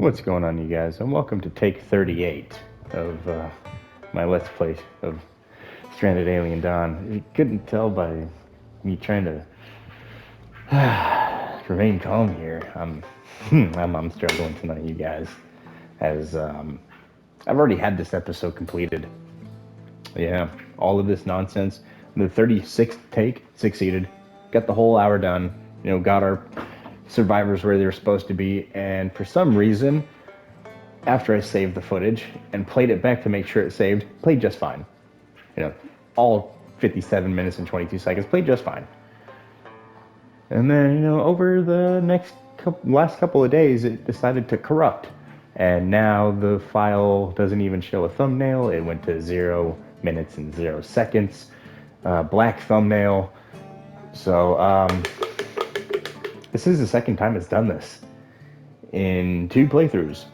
What's going on, you guys? And welcome to take 38 of my Let's Play of Stranded Alien Dawn. If you couldn't tell by me trying to remain calm here, I'm struggling tonight, you guys. As I've already had this episode completed. Yeah, all of this nonsense. The 36th take succeeded. Got the whole hour done. Got our survivors where they were supposed to be, and for some reason, after I saved the footage and played it back to make sure it saved, played just fine. All 57 minutes and 22 seconds played just fine. And then, over the last couple of days, it decided to corrupt. And now the file doesn't even show a thumbnail. It went to 0 minutes and 0 seconds. Black thumbnail. So, this is the second time it's done this. In 2 playthroughs,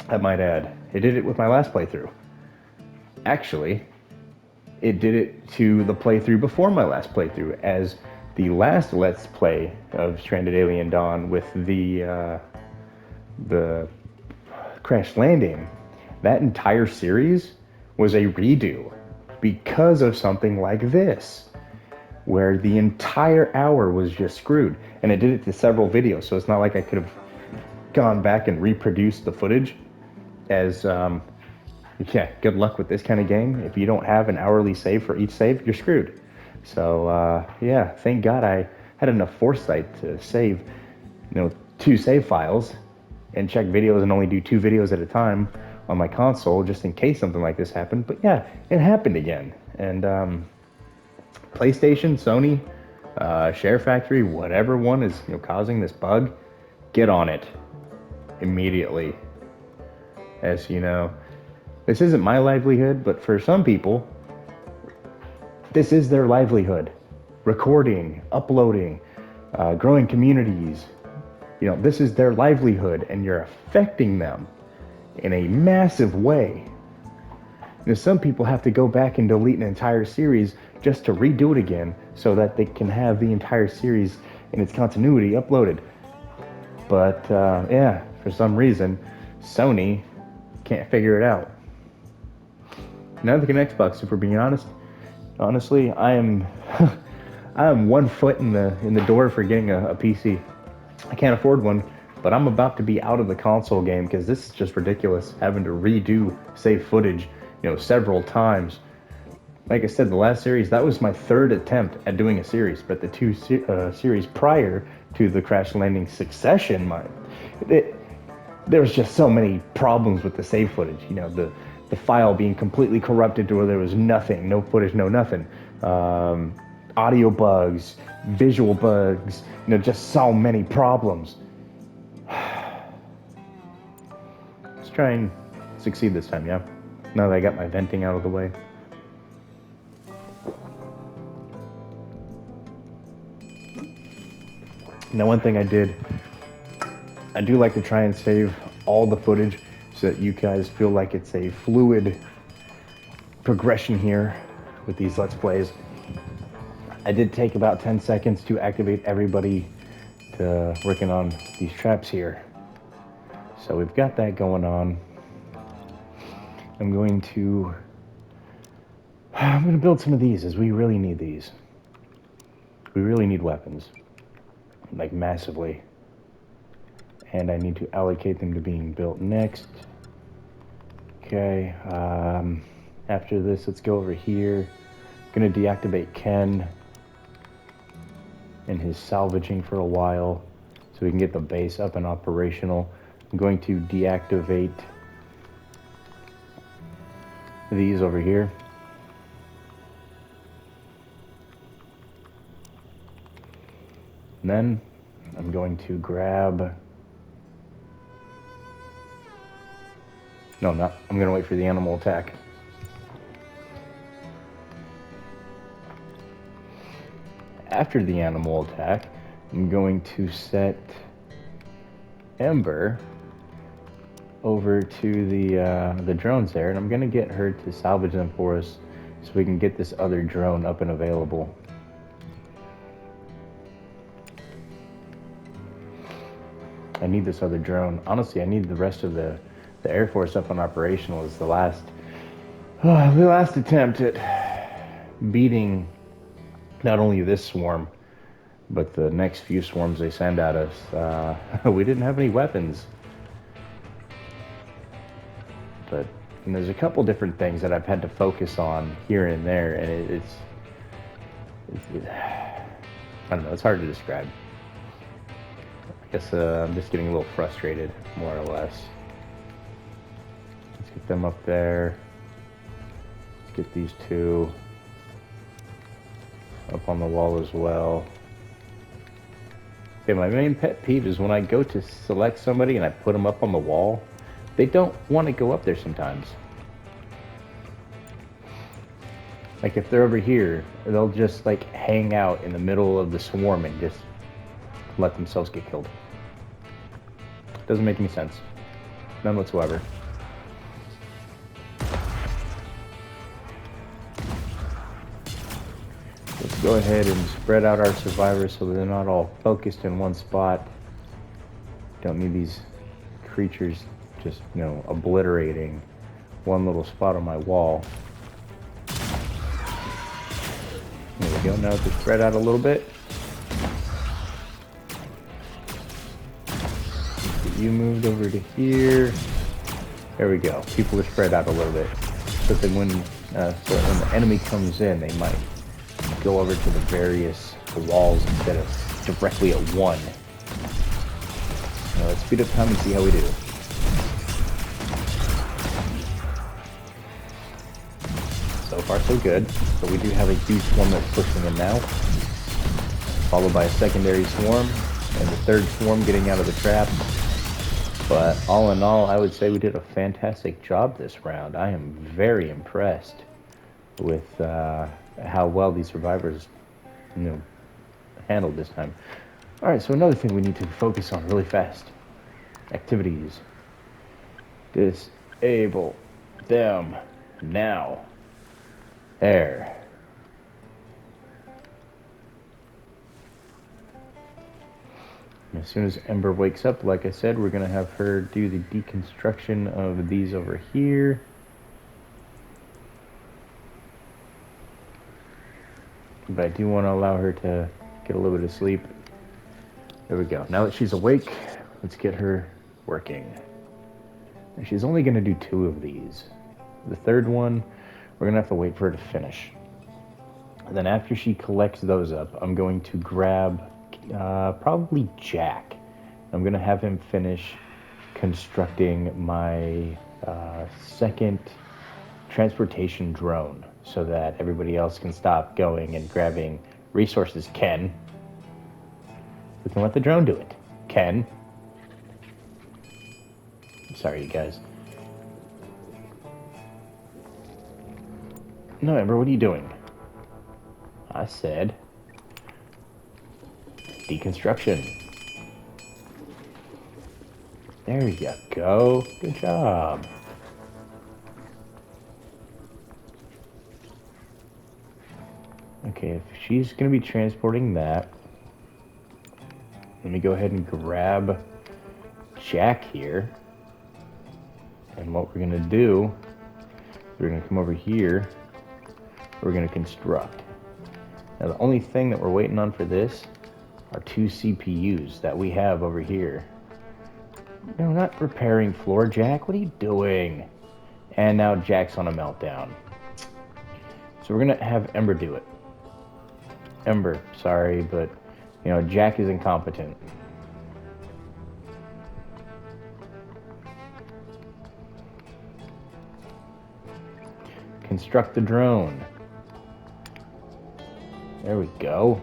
I might add. It did it with my last playthrough. Actually, it did it to the playthrough before my last playthrough, as the last Let's Play of Stranded Alien Dawn with the crash landing, that entire series was a redo because of something like this, where the entire hour was just screwed. And it did it to several videos, so it's not like I could have gone back and reproduced the footage. As yeah, good luck with this kind of game. If you don't have an hourly save for each save, you're screwed. So yeah, thank God I had enough foresight to save 2 save files and check videos and only do 2 videos at a time on my console, just in case something like this happened. But yeah, it happened again. And PlayStation, Sony, Share Factory, whatever one is causing this bug, get on it immediately. As you know, this isn't my livelihood, but for some people, this is their livelihood. Recording, uploading, growing communities. This is their livelihood, and you're affecting them in a massive way. Some people have to go back and delete an entire series just to redo it again so that they can have the entire series in its continuity uploaded. But yeah, for some reason, Sony can't figure it out. Neither can Xbox, if we're being honest. Honestly, I am 1 foot in the door for getting a PC. I can't afford one, but I'm about to be out of the console game because this is just ridiculous, having to redo save footage, several times. Like I said, the last series, that was my 3rd attempt at doing a series, but the 2 series prior to the crash landing succession, there was just so many problems with the save footage. The file being completely corrupted to where there was nothing, no footage, no nothing. Audio bugs, visual bugs, just so many problems. Let's try and succeed this time, yeah? Now that I got my venting out of the way. Now, one thing I do like to try and save all the footage so that you guys feel like it's a fluid progression here with these Let's Plays. I did take about 10 seconds to activate everybody to working on these traps here. So we've got that going on. I'm going to build some of these, as we really need these. We really need weapons, like massively. And I need to allocate them to being built next. Okay, after this, let's go over here. I'm gonna deactivate Ken and his salvaging for a while so we can get the base up and operational. I'm going to deactivate these over here. And then I'm going to grab... No, I'm not. I'm going to wait for the animal attack. After the animal attack, I'm going to set Ember over to the drones there, and I'm going to get her to salvage them for us so we can get this other drone up and available. I need this other drone. Honestly, I need the rest of the Air Force up and operational as the last attempt at beating not only this swarm, but the next few swarms they send at us. We didn't have any weapons. But there's a couple different things that I've had to focus on here and there, and it's I don't know, it's hard to describe. I guess I'm just getting a little frustrated, more or less. Let's get them up there. Let's get these two up on the wall as well. Okay, my main pet peeve is when I go to select somebody and I put them up on the wall, they don't want to go up there sometimes. Like if they're over here, they'll just like hang out in the middle of the swarm and just let themselves get killed. Doesn't make any sense. None whatsoever. Let's go ahead and spread out our survivors so they're not all focused in one spot. Don't need these creatures just, obliterating one little spot on my wall. There we go. Now to spread out a little bit. Get you moved over to here. There we go. People are spread out a little bit. So that when the enemy comes in, they might go over to the various walls instead of directly at one. Now let's speed up time and see how we do. So far so good. But we do have a huge swarm that's pushing in now. Followed by a secondary swarm. And the third swarm getting out of the trap. But all in all, I would say we did a fantastic job this round. I am very impressed with how well these survivors handled this time. Alright, so another thing we need to focus on really fast. Activities. Disable them now. There. As soon as Ember wakes up, like I said, we're going to have her do the deconstruction of these over here. But I do want to allow her to get a little bit of sleep. There we go. Now that she's awake, let's get her working. And she's only going to do 2 of these. The third one, we're going to have to wait for her to finish. And then after she collects those up, I'm going to grab probably Jack. I'm going to have him finish constructing my second transportation drone so that everybody else can stop going and grabbing resources. Ken, we can let the drone do it. Ken. I'm sorry, you guys. No, Ember, what are you doing? I said deconstruction. There you go. Good job. Okay, if she's going to be transporting that, let me go ahead and grab Jack here. And what we're going to do, we're going to come over here. We're going to construct. Now the only thing that we're waiting on for this are 2 CPUs that we have over here. No, not repairing floor, Jack. What are you doing? And now Jack's on a meltdown. So we're going to have Ember do it. Ember, sorry, but, Jack is incompetent. Construct the drone. There we go.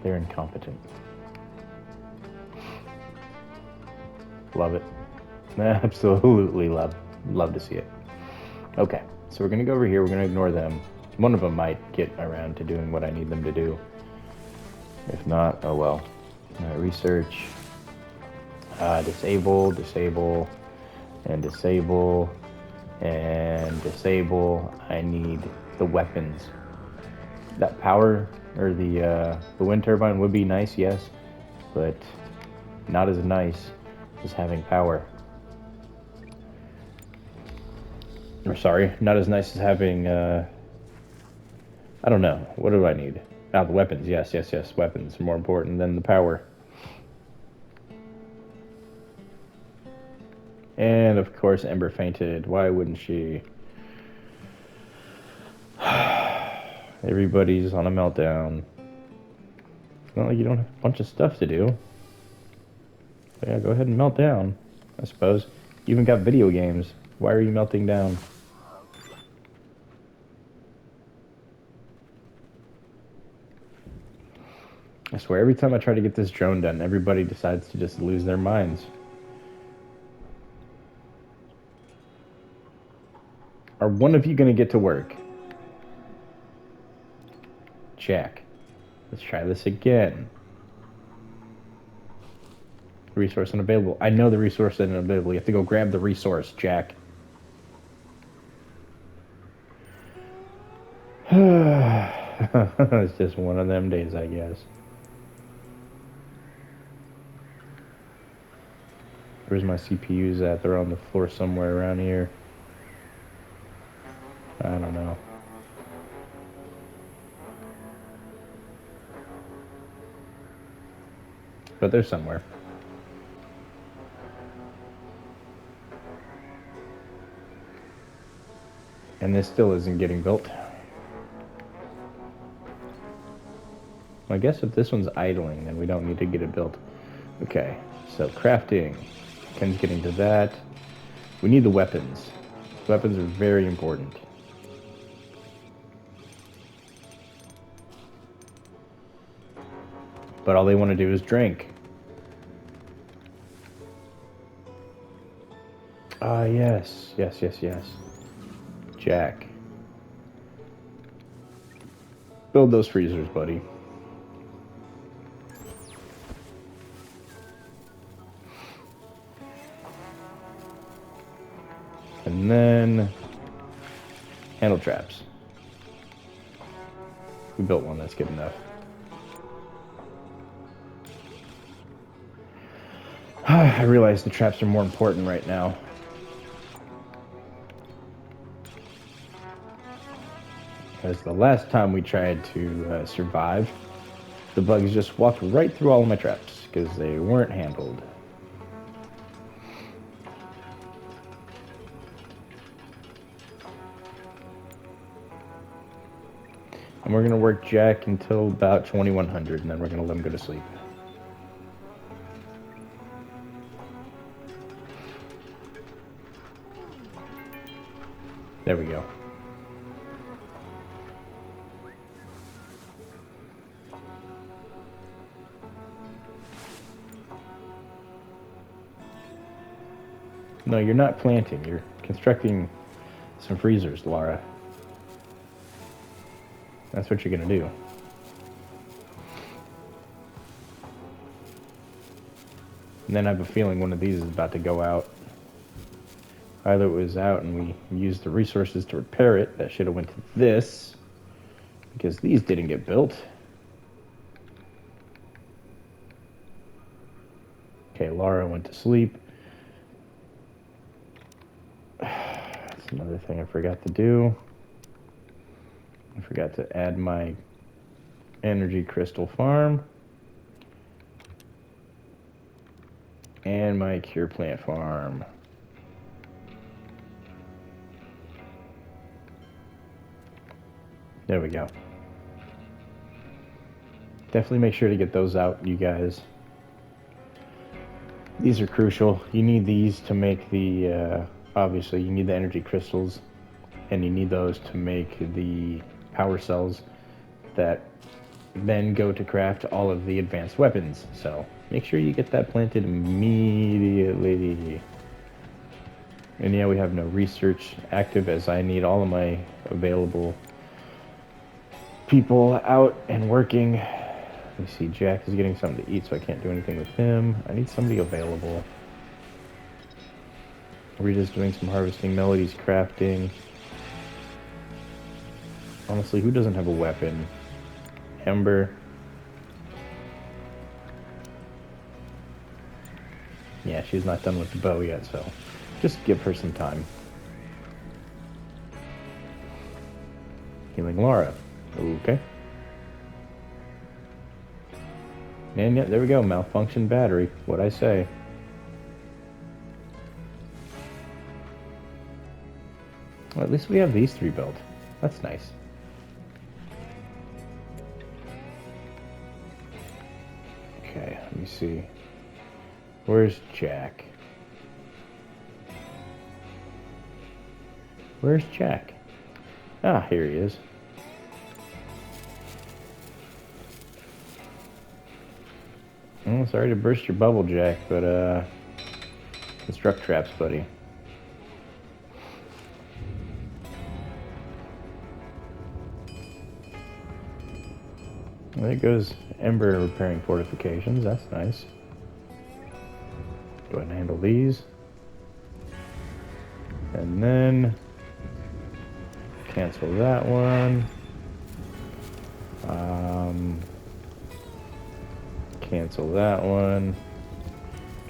They're incompetent. Love it. Absolutely love to see it. Okay, so we're going to go over here. We're going to ignore them. One of them might get around to doing what I need them to do. If not, oh well. Research. Disable, disable, and disable, and disable. I need the weapons. That power or the wind turbine would be nice, yes, but not as nice as having power. Or sorry, not as nice as having. I don't know. What do I need? Ah, the weapons. Yes, yes, yes. Weapons are more important than the power. And of course, Ember fainted. Why wouldn't she? Everybody's on a meltdown. It's not like you don't have a bunch of stuff to do. So yeah, go ahead and melt down, I suppose. You even got video games. Why are you melting down? I swear, every time I try to get this drone done, everybody decides to just lose their minds. Are one of you going to get to work? Check. Let's try this again. Resource unavailable. I know the resource isn't available. You have to go grab the resource, Jack. It's just one of them days, I guess. Where's my CPUs at? They're on the floor somewhere around here. I don't know. But they're somewhere. And this still isn't getting built. Well, I guess if this one's idling, then we don't need to get it built. Okay, so crafting. Ken's getting to that. We need the weapons. Weapons are very important. But all they want to do is drink. Ah, yes. Yes, yes, yes. Jack. Build those freezers, buddy. And then handle traps. We built one, that's good enough. I realize the traps are more important right now. Because the last time we tried to survive, the bugs just walked right through all of my traps because they weren't handled. And we're going to work Jack until about 2100, and then we're going to let him go to sleep. There we go. No, you're not planting. You're constructing some freezers, Laura. That's what you're going to do. And then I have a feeling one of these is about to go out. Either it was out and we used the resources to repair it. That should have went to this. Because these didn't get built. Okay, Laura went to sleep. That's another thing I forgot to do. I forgot to add my energy crystal farm. And my cure plant farm. There we go. Definitely make sure to get those out, you guys. These are crucial. You need these to make the, obviously, you need the energy crystals. And you need those to make the power cells that then go to craft all of the advanced weapons. So make sure you get that planted immediately. And yeah, we have no research active as I need all of my available people out and working. Let me see, Jack is getting something to eat, so I can't do anything with him. I need somebody available. We're just doing some harvesting, Melody's crafting. Honestly, who doesn't have a weapon? Ember. Yeah, she's not done with the bow yet, so just give her some time. Healing Laura. Okay. And yeah, there we go. Malfunction battery. What'd I say? Well, at least we have these 3 built. That's nice. Okay, let me see. Where's Jack? Where's Jack? Ah, here he is. Oh, sorry to burst your bubble, Jack, but construct traps, buddy. There goes Ember repairing fortifications. That's nice. Go ahead and handle these. And then cancel that one. Cancel that one.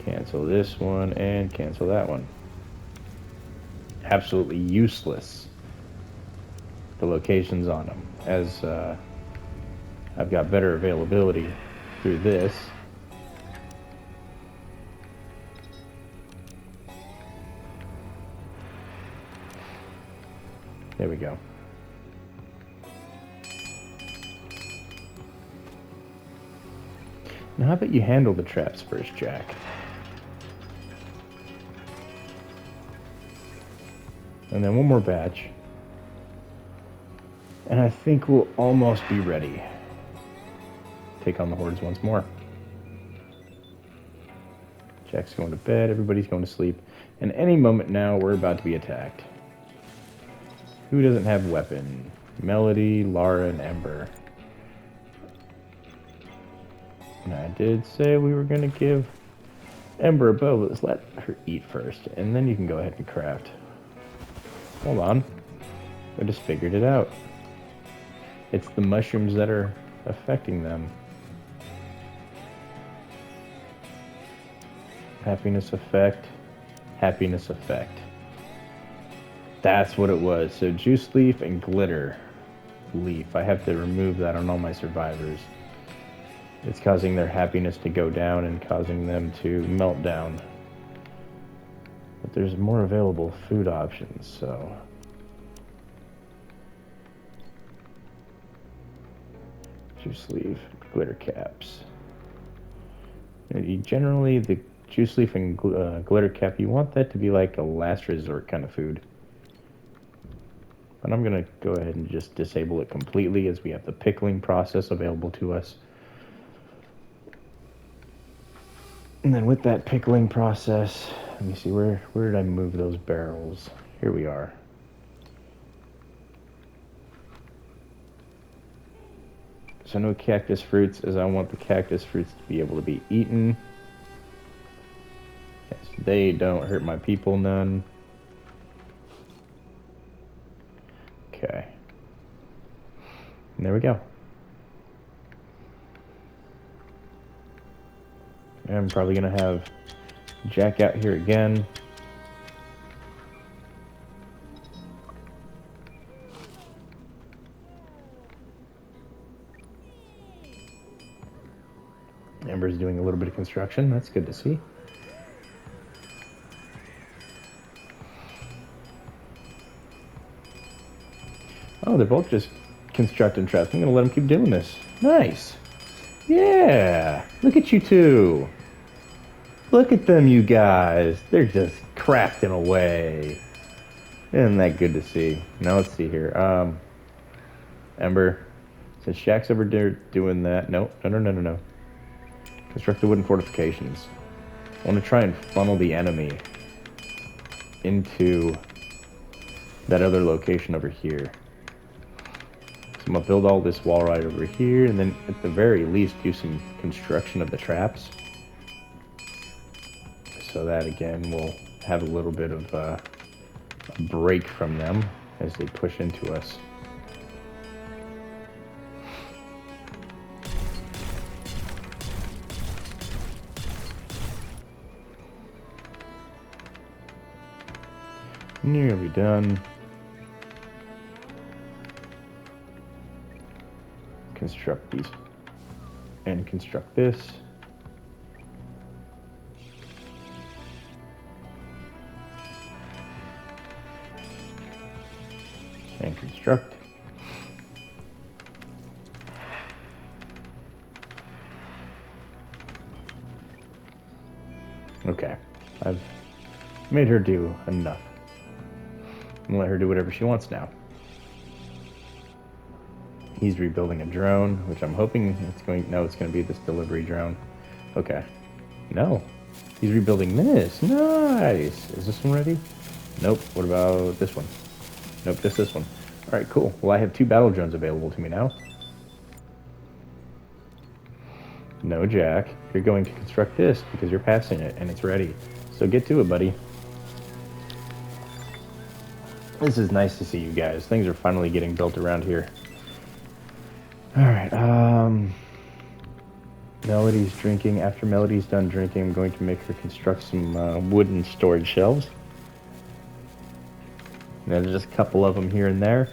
Cancel this one, and cancel that one. Absolutely useless, the locations on them, as I've got better availability through this. There we go. Now, how about you handle the traps first, Jack? And then one more batch. And I think we'll almost be ready. Take on the hordes once more. Jack's going to bed, everybody's going to sleep. And any moment now, we're about to be attacked. Who doesn't have weapon? Melody, Lara, and Ember. And I did say we were going to give Ember a bow, but let's let her eat first, and then you can go ahead and craft. Hold on. I just figured it out. It's the mushrooms that are affecting them. Happiness effect. Happiness effect. That's what it was. So juice leaf and glitter leaf. I have to remove that on all my survivors. It's causing their happiness to go down and causing them to melt down. But there's more available food options, so... Juice leaf, glitter caps. Generally, the juice leaf and glitter cap, you want that to be like a last resort kind of food. But I'm going to go ahead and just disable it completely, as we have the pickling process available to us. And then with that pickling process, let me see, where did I move those barrels? Here we are. So no cactus fruits, as I want the cactus fruits to be able to be eaten. Yes, they don't hurt my people none. Okay. And there we go. I'm probably going to have Jack out here again. Ember's doing a little bit of construction. That's good to see. Oh, they're both just constructing traps. I'm going to let them keep doing this. Nice. Yeah. Look at you two. Look at them, you guys. They're just crafting away. Isn't that good to see? Now let's see here. Ember, since Shaq's over there doing that. No. Construct the wooden fortifications. I want to try and funnel the enemy into that other location over here. So I'm going to build all this wall right over here, and then at the very least do some construction of the traps. So that, again, will have a little bit of a break from them as they push into us. Nearly done. Construct these. And construct this. And construct. Okay, I've made her do enough. I'm gonna let her do whatever she wants now. He's rebuilding a drone, which I'm hoping it's going. No, it's going to be this delivery drone. Okay. No, he's rebuilding this. Nice. Is this one ready? Nope. What about this one? Nope, just this one. All right, cool. Well, I have 2 battle drones available to me now. No, Jack. You're going to construct this because you're passing it and it's ready. So get to it, buddy. This is nice to see you guys. Things are finally getting built around here. All right. Melody's drinking. After Melody's done drinking, I'm going to make her construct some wooden storage shelves. And there's just a couple of them here and there,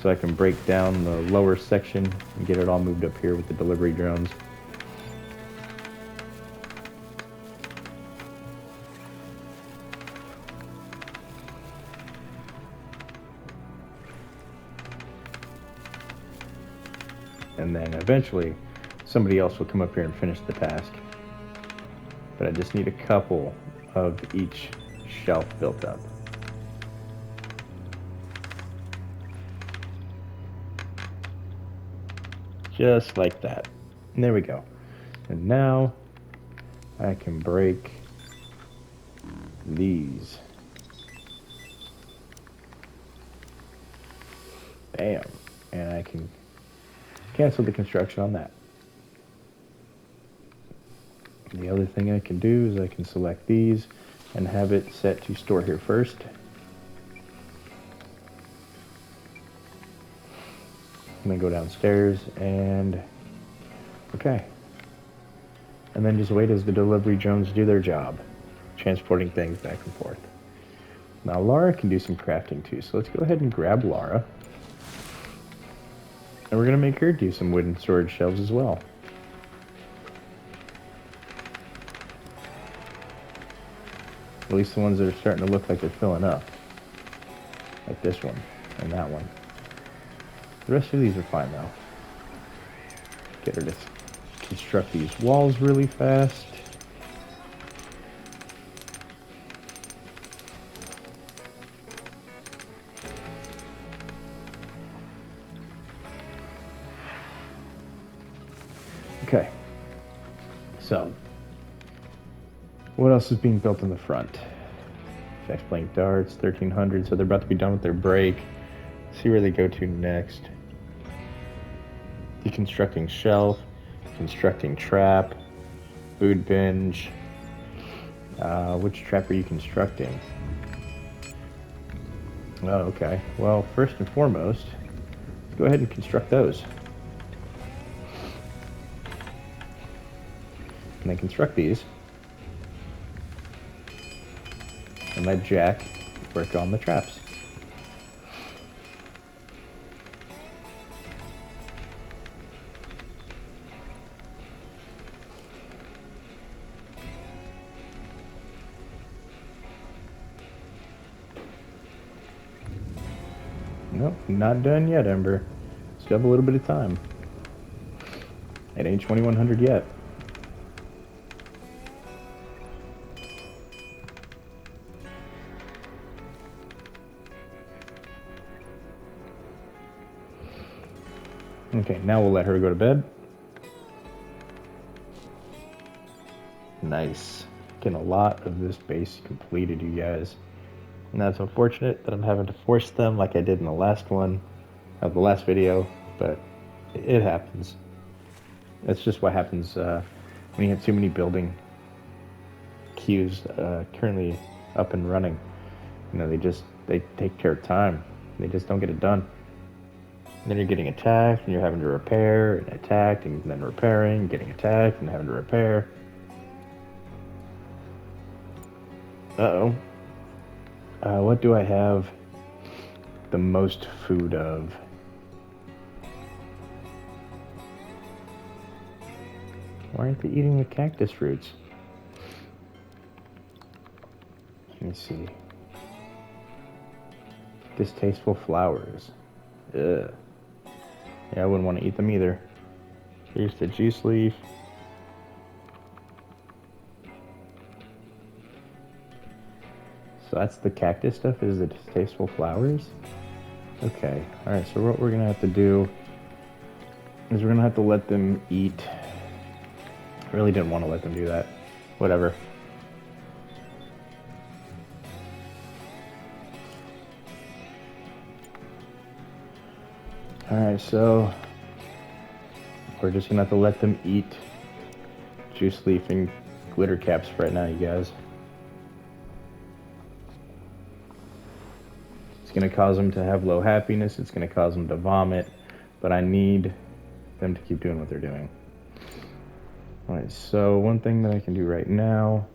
so I can break down the lower section and get it all moved up here with the delivery drones. And then eventually somebody else will come up here and finish the task. But I just need a couple of each shelf built up. Just like that. And there we go. And now I can break these. Bam. And I can cancel the construction on that. The other thing I can do is I can select these and have it set to store here first. And then go downstairs and okay. And then just wait as the delivery drones do their job, transporting things back and forth. Now Laura can do some crafting too, so let's go ahead and grab Laura. And we're gonna make her do some wooden storage shelves as well. At least the ones that are starting to look like they're filling up. Like this one and that one. The rest of these are fine though. Get her to construct these walls really fast. Okay. So, what else is being built in the front? Flex blank darts, 1300, so they're about to be done with their break. See where they go to next. Deconstructing shelf, constructing trap, food binge. Which trap are you constructing? Oh, okay. Well, first and foremost, let's go ahead and construct those. And then construct these. And let Jack work on the traps. Nope, not done yet, Ember. Still have a little bit of time. It ain't 2100 yet. Okay, now we'll let her go to bed. Nice. Getting a lot of this base completed, you guys. And that's unfortunate that I'm having to force them like I did in the last one, the last video, but it happens. That's just what happens when you have too many building queues currently up and running. You know, they take their time. They just don't get it done. And then you're getting attacked, and you're having to repair, and attacked, and then repairing, getting attacked, and having to repair. Uh-oh. What do I have the most food of? Why aren't they eating the cactus fruits? Let me see. Distasteful flowers. Ugh. Yeah, I wouldn't want to eat them either. Here's the juice leaf. So that's the cactus stuff, is the distasteful flowers? Okay, alright, so what we're gonna have to do is we're gonna have to let them eat. I really didn't want to let them do that. Whatever. Alright, so we're just gonna have to let them eat juice leaf and glitter caps right now, you guys. It's gonna cause them to have low happiness, it's gonna cause them to vomit, but I need them to keep doing what they're doing. Alright, so one thing that I can do right now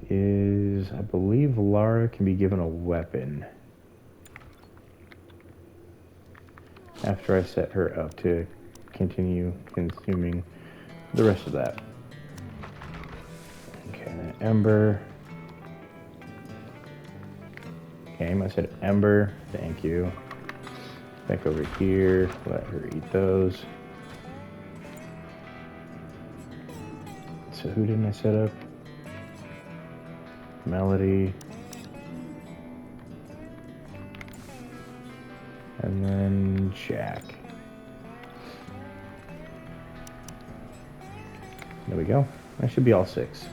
is, I believe Lara can be given a weapon after I set her up to continue consuming the rest of that. Okay, then Ember. Okay, I said Ember, thank you. Back over here, let her eat those. So who didn't I set up? Melody. And then Jack. There we go. That should be all 6.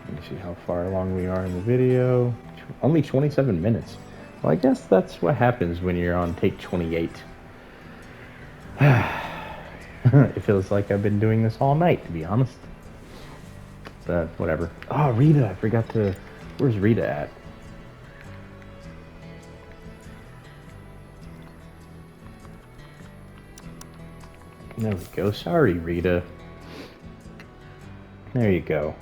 Let me see how far along we are in the video. Only 27 minutes. Well, I guess that's what happens when you're on take 28. It feels like I've been doing this all night, to be honest. But whatever. Oh, Rita, I forgot to... Where's Rita at? There we go. Sorry, Rita. There you go.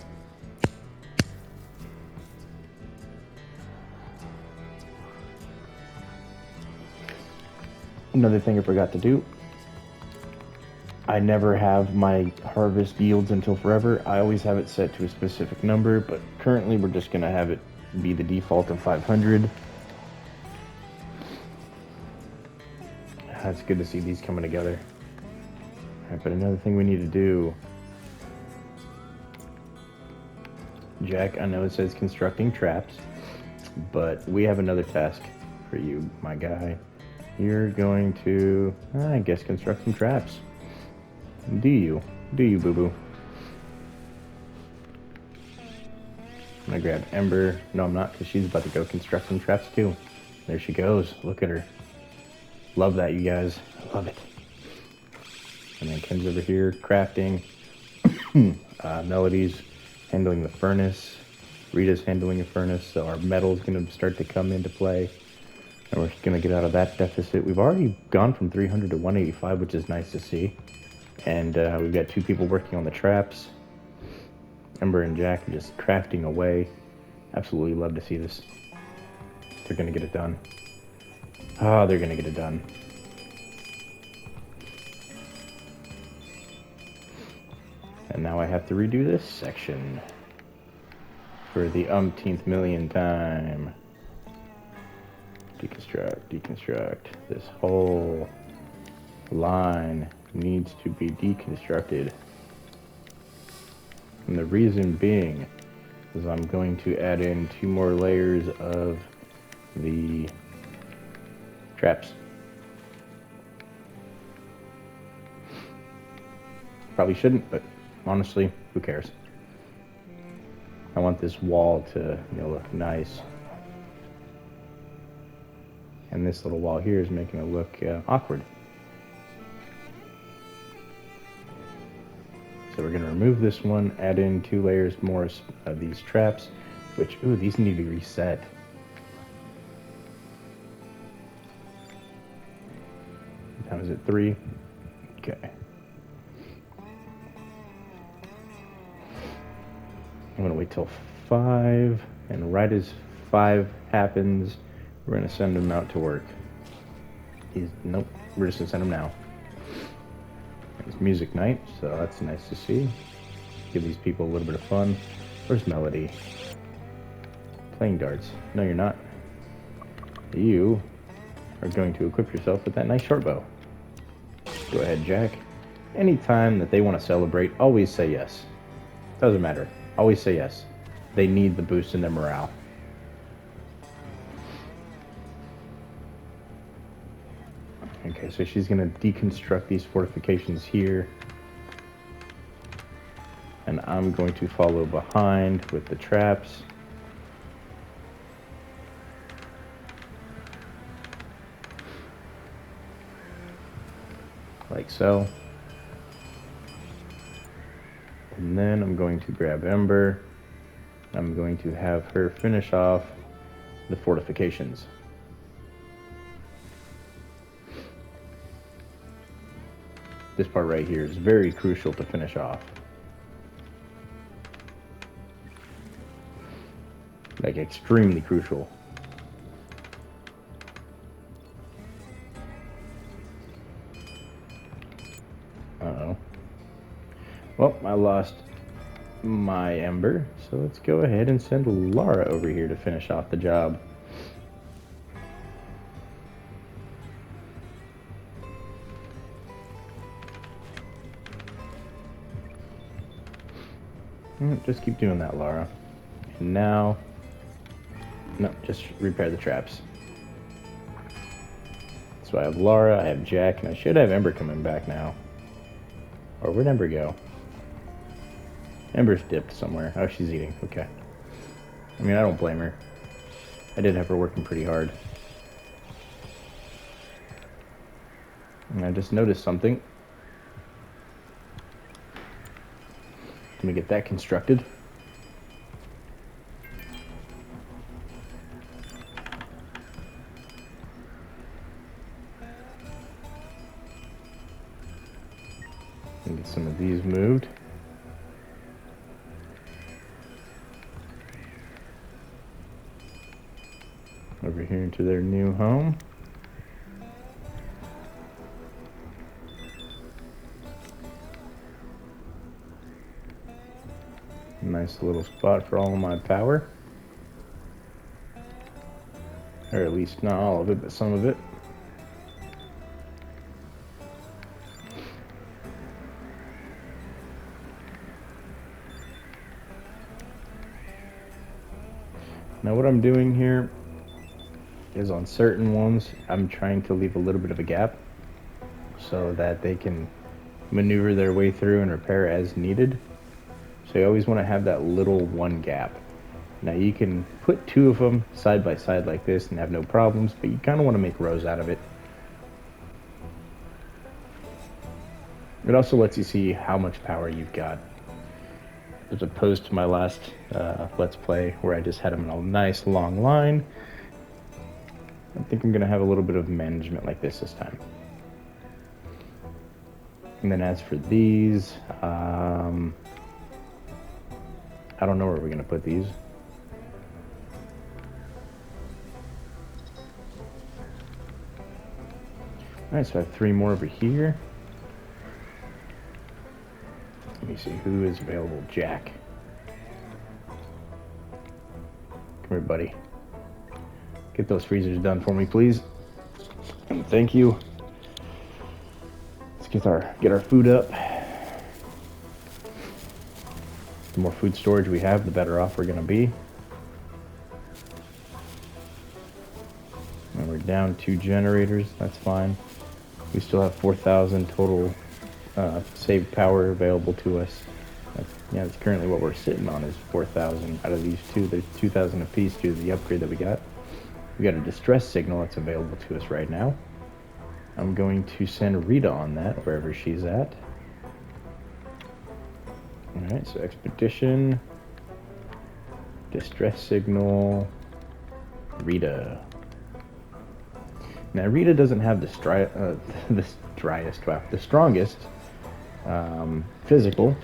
Another thing I forgot to do. I never have my harvest yields until forever. I always have it set to a specific number, but currently we're just going to have it be the default of 500. It's good to see these coming together. Alright, but another thing we need to do... Jack, I know it says constructing traps, but we have another task for you, my guy. You're going to, I guess, construct some traps. Do you, boo-boo? I'm gonna grab Ember. No, I'm not, because she's about to go construct some traps too. There she goes. Look at her. Love that, you guys. Love it. And then Ken's over here crafting. Melody's handling the furnace. Rita's handling a furnace, so our metal's gonna start to come into play. And we're gonna get out of that deficit. We've already gone from 300 to 185, which is nice to see. And we've got 2 people working on the traps. Ember and Jack are just crafting away. Absolutely love to see this. They're gonna get it done. Oh, they're gonna get it done. And now I have to redo this section for the umpteenth million time. Deconstruct. This whole line needs to be deconstructed. And the reason being is I'm going to add in 2 more layers of the traps. Probably shouldn't, but honestly, who cares? I want this wall to, look nice. And this little wall here is making it look awkward. So we're going to remove this one, add in 2 layers more of these traps, which, ooh, these need to be reset. What time is it? 3? Okay. wait till 5, and right as 5 happens, we're gonna send him out to work. Nope, we're just gonna send him now. It's music night, so that's nice to see. Give these people a little bit of fun. Where's Melody? Playing darts. No, you're not. You are going to equip yourself with that nice short bow. Go ahead, Jack. Anytime that they want to celebrate, always say yes. Doesn't matter. Always say yes. They need the boost in their morale. Okay, so she's going to deconstruct these fortifications here. And I'm going to follow behind with the traps. Like so. And then I'm going to grab Ember. I'm going to have her finish off the fortifications. This part right here is very crucial to finish off. Like, extremely crucial. Uh-oh. Well, I lost my Ember, so let's go ahead and send Lara over here to finish off the job. Just keep doing that, Lara. And now, no, just repair the traps. So I have Lara, I have Jack, and I should have Ember coming back now. Or where'd Ember go? Ember's dipped somewhere. Oh, she's eating. Okay. I mean, I don't blame her. I did have her working pretty hard. And I just noticed something. Let me get that constructed. And get some of these moved. Over here into their new home. Nice little spot for all of my power. Or at least not all of it, but some of it. Now what I'm doing here is on certain ones, I'm trying to leave a little bit of a gap so that they can maneuver their way through and repair as needed. So you always want to have that little one gap. Now you can put 2 of them side by side like this and have no problems, but you kind of want to make rows out of it. It also lets you see how much power you've got, as opposed to my last Let's Play where I just had them in a nice long line. I think I'm going to have a little bit of management like this time. And then as for these, I don't know where we're going to put these. Alright, so I have 3 more over here. Let me see who is available. Jack. Come here, buddy. Get those freezers done for me, please. And thank you. Let's get our food up. The more food storage we have, the better off we're going to be. And we're down 2 generators. That's fine. We still have 4,000 total saved power available to us. That's currently what we're sitting on, is 4,000 out of these 2. There's 2,000 apiece due to the upgrade that we got. We got a distress signal that's available to us right now. I'm going to send Rita on that, wherever she's at. Alright, so expedition, distress signal, Rita. Now Rita doesn't have the strongest physical,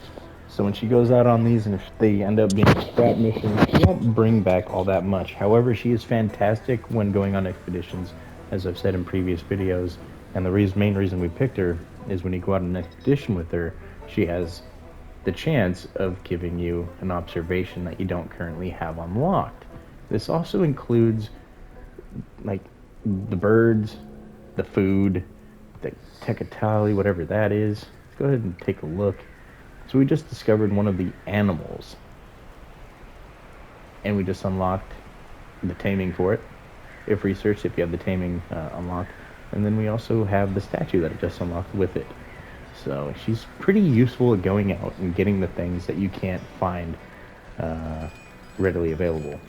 So when she goes out on these, and if they end up being scrap missions, she won't bring back all that much. However, she is fantastic when going on expeditions, as I've said in previous videos. And the main reason we picked her is when you go out on an expedition with her, she has the chance of giving you an observation that you don't currently have unlocked. This also includes like the birds, the food, the Tekatali, whatever that is. Let's go ahead and take a look. So we just discovered one of the animals, and we just unlocked the taming for it. If researched, if you have the taming unlocked, and then we also have the statue that I just unlocked with it. So she's pretty useful at going out and getting the things that you can't find readily available.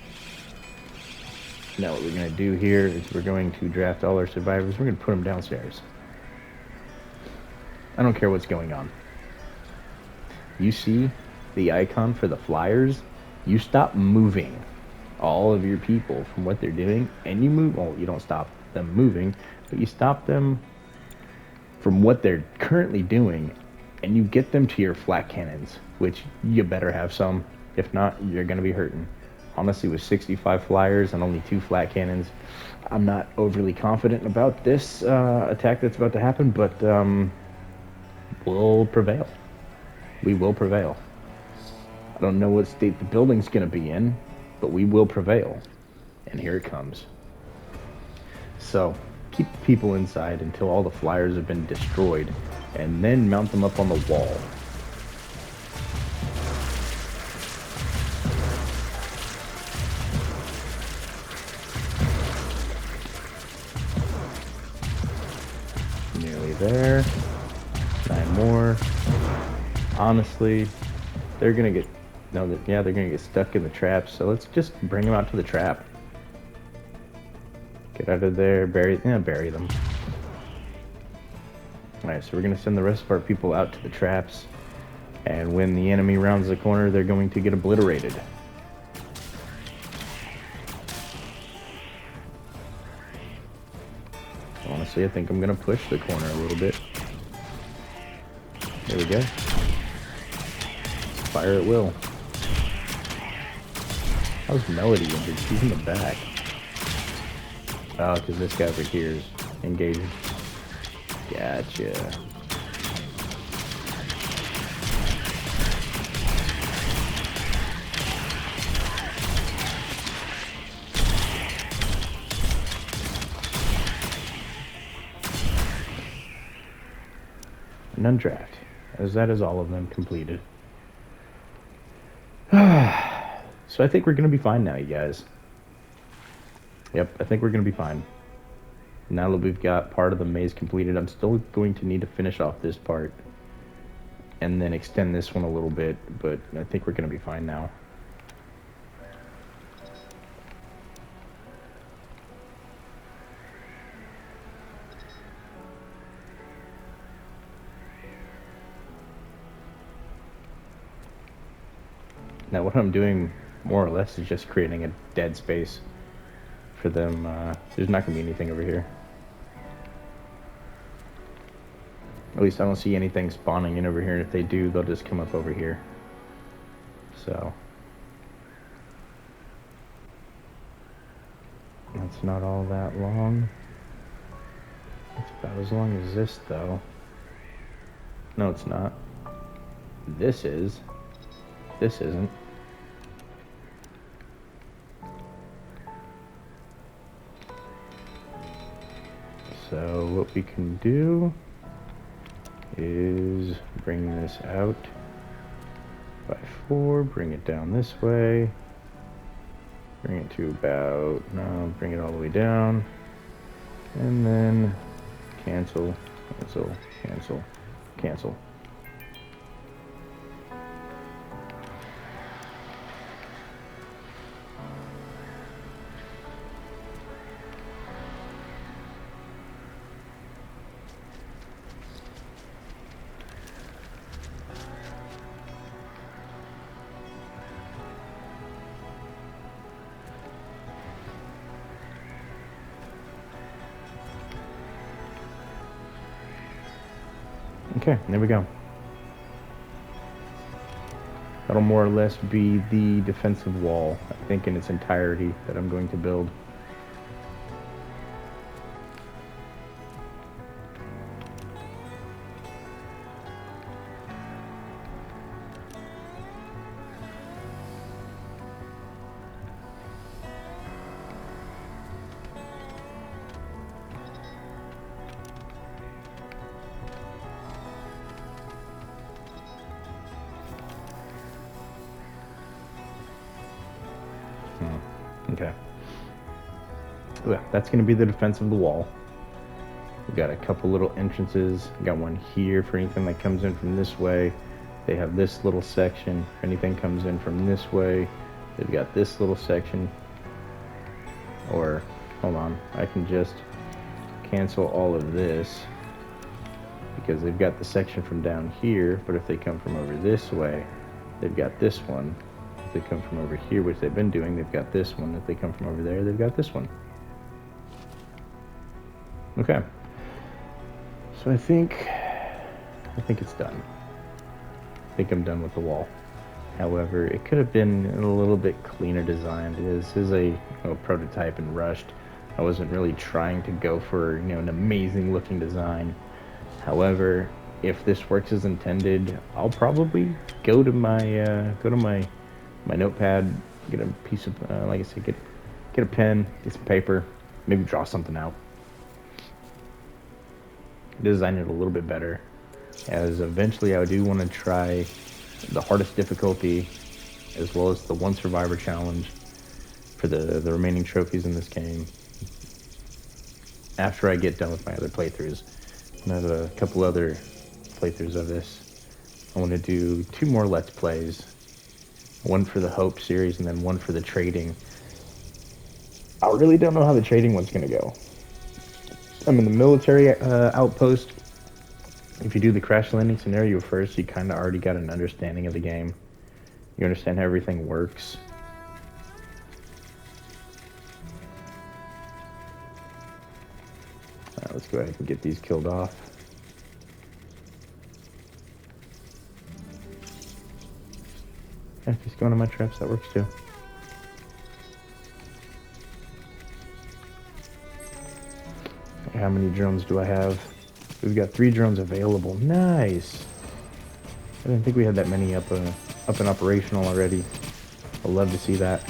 Now what we're going to do here is we're going to draft all our survivors. We're going to put them downstairs. I don't care what's going on. You see the icon for the flyers? You stop moving all of your people from what they're doing, and you move, well, you don't stop them moving, but you stop them from what they're currently doing, and you get them to your flat cannons, which you better have some. If not, you're going to be hurting. Honestly, with 65 flyers and only 2 flat cannons, I'm not overly confident about this attack that's about to happen, but we'll prevail. We will prevail. I don't know what state the building's going to be in, but we will prevail. And here it comes. So, keep the people inside until all the flyers have been destroyed, and then mount them up on the wall. Nearly there. 9 more. Honestly, they're gonna get they're gonna get stuck in the traps. So let's just bring them out to the trap. Get out of there, bury them. All right, so we're gonna send the rest of our people out to the traps, and when the enemy rounds the corner, they're going to get obliterated. Honestly, I think I'm gonna push the corner a little bit. There we go. Fire at will. How's Melody injured? She's in the back. Oh, because this guy over here is engaged. Gotcha. An undraft, as that is all of them completed. So I think we're going to be fine now, you guys. Yep, I think we're going to be fine. Now that we've got part of the maze completed, I'm still going to need to finish off this part and then extend this one a little bit, but I think we're going to be fine now. Now what I'm doing more or less is just creating a dead space for them. There's not going to be anything over here. At least I don't see anything spawning in over here, and if they do, they'll just come up over here. So that's not all that long. It's about as long as this, though. No, it's not. This is. This isn't. So what we can do is bring this out by 4, bring it down this way, bring it to about, no, bring it all the way down, and then cancel, cancel, cancel, cancel. Okay, there we go. that'll more or less be the defensive wall, I think, in its entirety that I'm going to build. Okay. Yeah, that's going to be the defense of the wall. We've got a couple little entrances. We got one here for anything that comes in from this way. They have this little section. If anything comes in from this way, they've got this little section. Or, hold on, I can just cancel all of this because they've got the section from down here, but if they come from over this way, they've got this one. If they come from over here, which they've been doing, they've got this one. If they come from over there, they've got this one. Okay. So I think it's done. I think I'm done with the wall. However, it could have been a little bit cleaner designed. This is a prototype and rushed. I wasn't really trying to go for an amazing looking design. However, if this works as intended, I'll probably go to my notepad, get a piece of like I said, get a pen, get some paper, maybe draw something out, design it a little bit better. As eventually I do want to try the hardest difficulty as well as the one survivor challenge for the remaining trophies in this game after I get done with my other playthroughs. I have a couple other playthroughs of this. I want to do 2 more Let's Plays, one for the Hope series and then one for the trading. I really don't know how the trading one's going to go. I'm in the military outpost. If you do the crash landing scenario first, you kind of already got an understanding of the game. You understand how everything works. Let's go ahead and get these killed off. Yeah, just go into my traps, that works too. How many drones do I have? We've got 3 drones available. Nice. I didn't think we had that many up and operational already. I'd love to see that.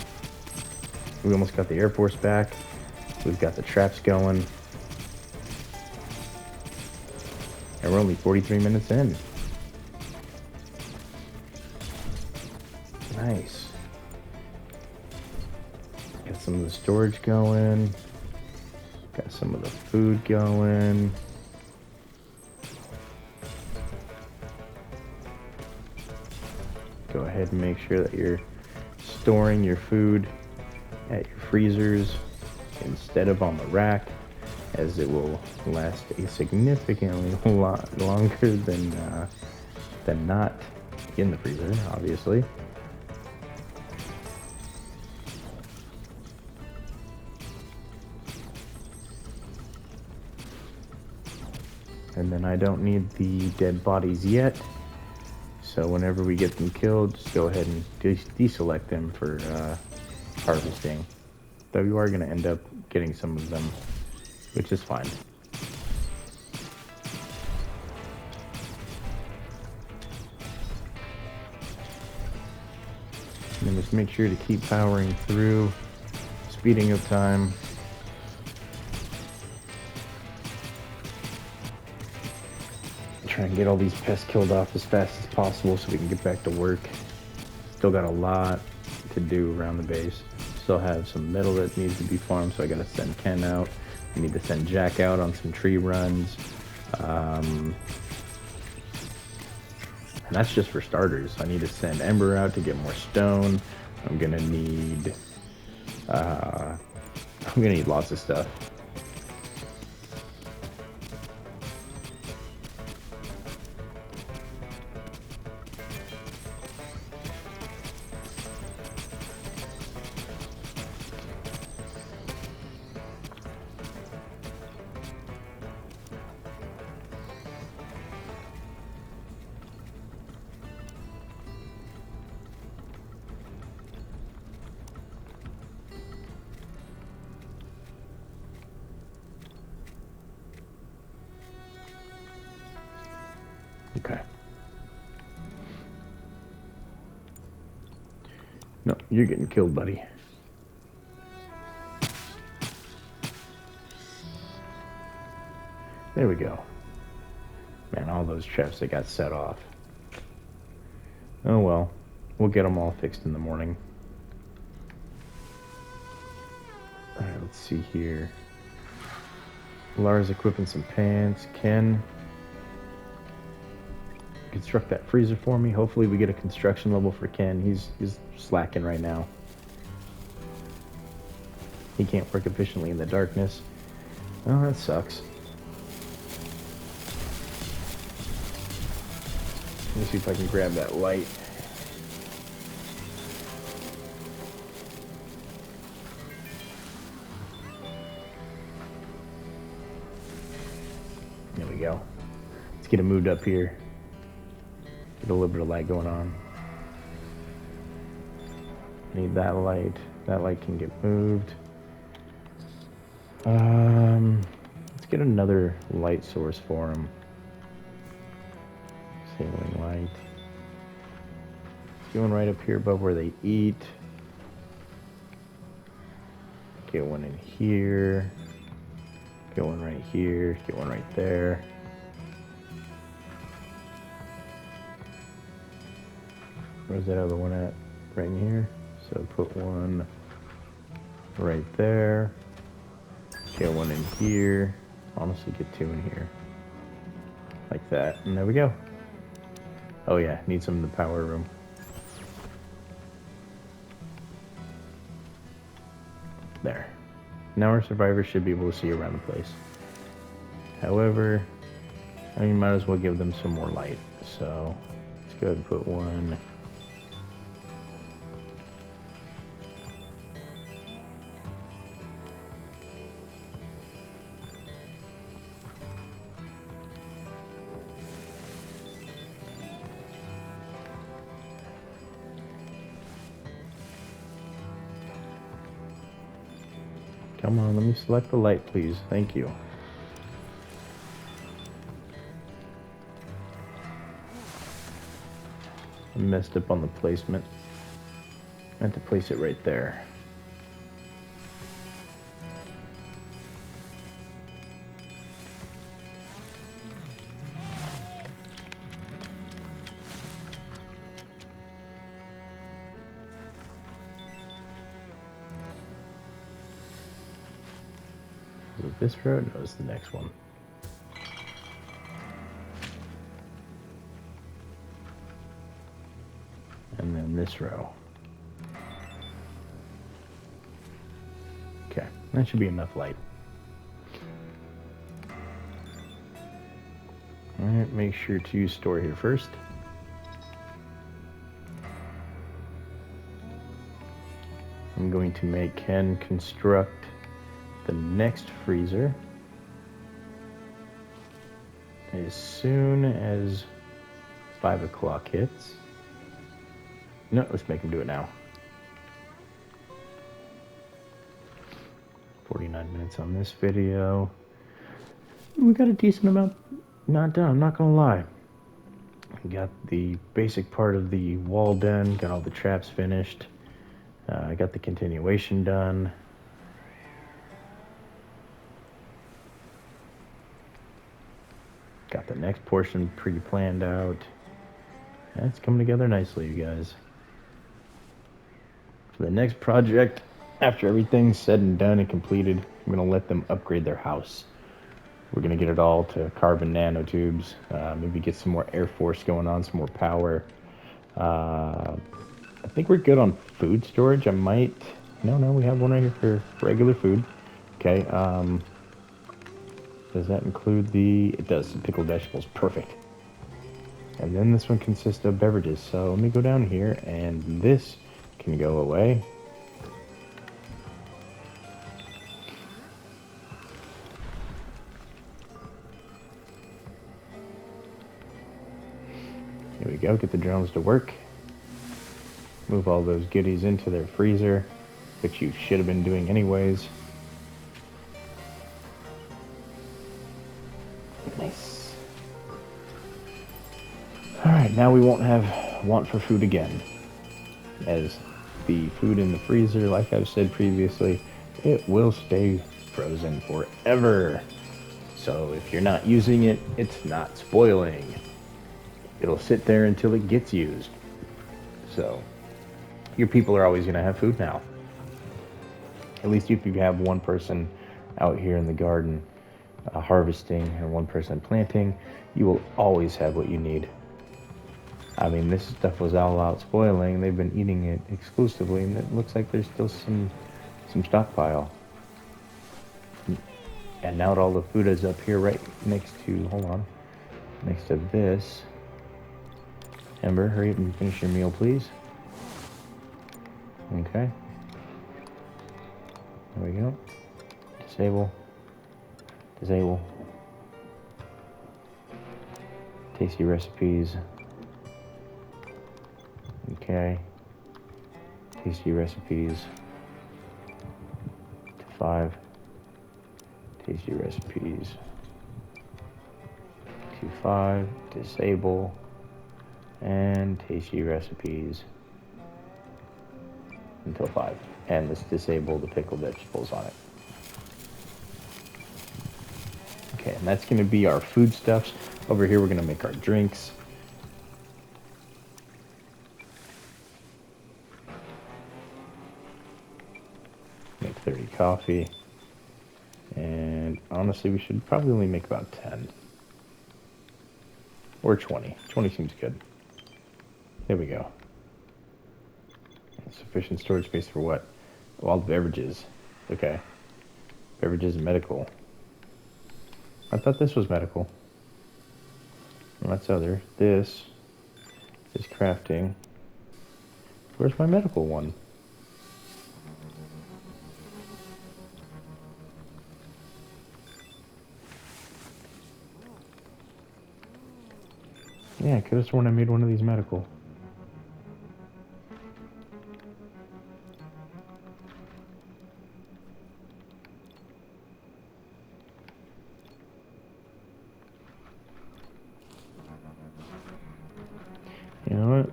We almost got the Air Force back. We've got the traps going. And we're only 43 minutes in. Nice. Got some of the storage going. Got some of the food going. Go ahead and make sure that you're storing your food at your freezers instead of on the rack, as it will last a significantly lot longer than not in the freezer, obviously. And then I don't need the dead bodies yet, so whenever we get them killed, just go ahead and deselect them for harvesting. Though you are going to end up getting some of them, which is fine. And then just make sure to keep powering through, speeding up time. Try and get all these pests killed off as fast as possible so we can get back to work. Still got a lot to do around the base. Still have some metal that needs to be farmed, so I gotta send Ken out. I need to send Jack out on some tree runs. And that's just for starters. I need to send Ember out to get more stone. I'm gonna need lots of stuff. Okay. No, you're getting killed, buddy. There we go. Man, all those traps that got set off. Oh well, we'll get them all fixed in the morning. Alright, let's see here. Lara's equipping some pants. Ken, construct that freezer for me. Hopefully we get a construction level for Ken. He's slacking right now. He can't work efficiently in the darkness. Oh, that sucks. Let me see if I can grab that light. There we go. Let's get it moved up here. Get a little bit of light going on. Need that light. That light can get moved. Let's get another light source for him. Ceiling light. Get one right up here above where they eat. Get one in here. Get one right here. Get one right there. Where's that other one at? Right in here. So put one right there. Get one in here. Honestly, get two in here. Like that. And there we go. Oh yeah, need some in the power room. There. Now our survivors should be able to see around the place. However, I mean, might as well give them some more light. So let's go ahead and put one. Come on, let me select the light, please. Thank you. I messed up on the placement. I had to place it right there. Is it this road? No, it's the next one. And then this row. Okay, that should be enough light. Alright, make sure to store here first. I'm going to make Ken construct the next freezer as soon as 5 o'clock hits. No, let's make him do it now. 49 minutes on this video. We got a decent amount not done, I'm not gonna lie. We got the basic part of the wall done, got all the traps finished. I got the continuation done. Got the next portion pre-planned out. That's coming together nicely, you guys. For the next project, after everything's said and done and completed, I'm going to let them upgrade their house. We're going to get it all to carbon nanotubes, maybe get some more Air Force going on, some more power. I think we're good on food storage. I might... No, we have one right here for regular food. Okay, does that include the... It does, the pickled vegetables. Perfect. And then this one consists of beverages. So let me go down here, and this can go away. Here we go, get the drones to work. Move all those goodies into their freezer, which you should have been doing anyways. Nice. Alright, now we won't have want for food again. As the food in the freezer, like I've said previously, it will stay frozen forever. So if you're not using it, it's not spoiling. It'll sit there until it gets used. So your people are always going to have food now. At least if you have one person out here in the garden harvesting and one person planting, you will always have what you need. I mean, this stuff was all out spoiling. They've been eating it exclusively, and it looks like there's still some stockpile. And now all the food is up here right next to, hold on, next to this. Ember, hurry up and finish your meal, please. Okay. There we go. Disable. Disable. Tasty recipes. Okay. Tasty recipes. To 5. Tasty recipes. To 5. Disable. And tasty recipes. Until 5. And let's disable the pickled vegetables on it. Okay, and that's going to be our foodstuffs. Over here, we're going to make our drinks. Make 30 coffee. And honestly, we should probably only make about 10. Or 20. 20 seems good. There we go. Sufficient storage space for what? All the beverages. Okay. Beverages and medical. I thought this was medical. Well, that's other. This is crafting. Where's my medical one? Yeah, I could have sworn I made one of these medical. You know what?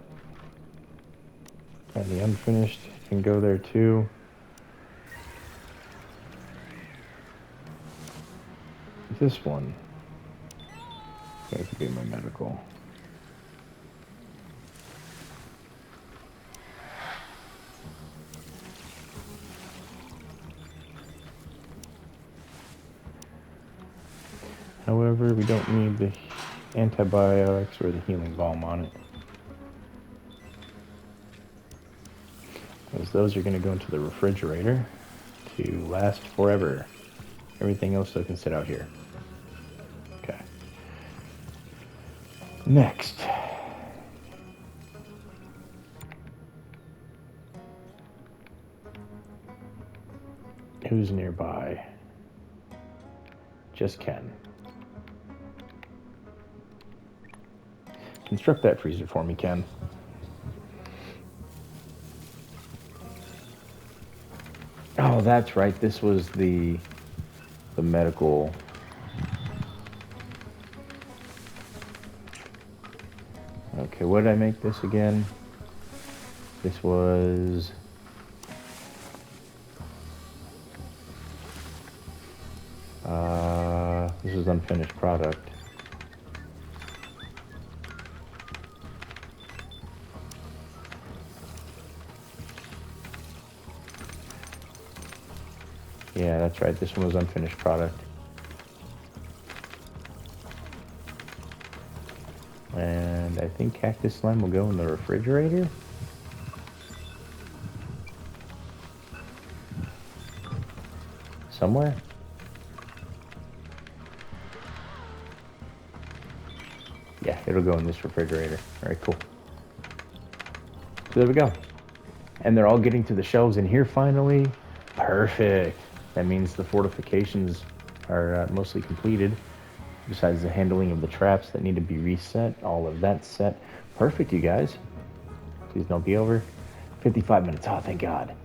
And the unfinished can go there too. This one. That could be my medical. However, we don't need the antibiotics or the healing balm on it. Because those are going to go into the refrigerator to last forever. Everything else still can sit out here. Okay. Next. Who's nearby? Just Ken. Construct that freezer for me, Ken. Oh, that's right. This was the medical. Okay, what did I make this again? This was this is unfinished product. Yeah, that's right. This one was unfinished product. And I think cactus slime will go in the refrigerator. Somewhere. Yeah, it'll go in this refrigerator. All right, cool. So there we go. And they're all getting to the shelves in here finally. Perfect. That means the fortifications are mostly completed. Besides the handling of the traps that need to be reset, all of that's set. Perfect, you guys. Please don't be over 55 minutes. Oh, thank God.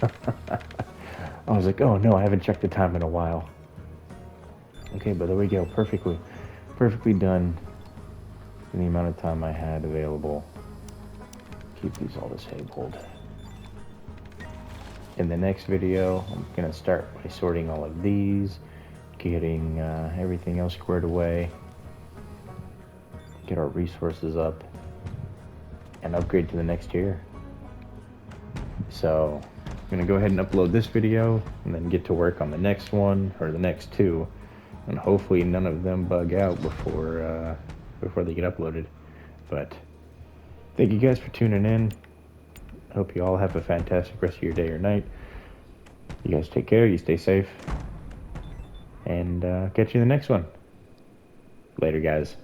I was like, oh no, I haven't checked the time in a while. Okay, but there we go. Perfectly done. in the amount of time I had available. Keep these all disabled. In the next video, I'm gonna start by sorting all of these, getting everything else squared away, get our resources up, and upgrade to the next tier. So I'm gonna go ahead and upload this video and then get to work on the next one or the next two, and hopefully none of them bug out before they get uploaded. But thank you guys for tuning in. I hope you all have a fantastic rest of your day or night. You guys take care, you stay safe, and catch you in the next one. Later, guys.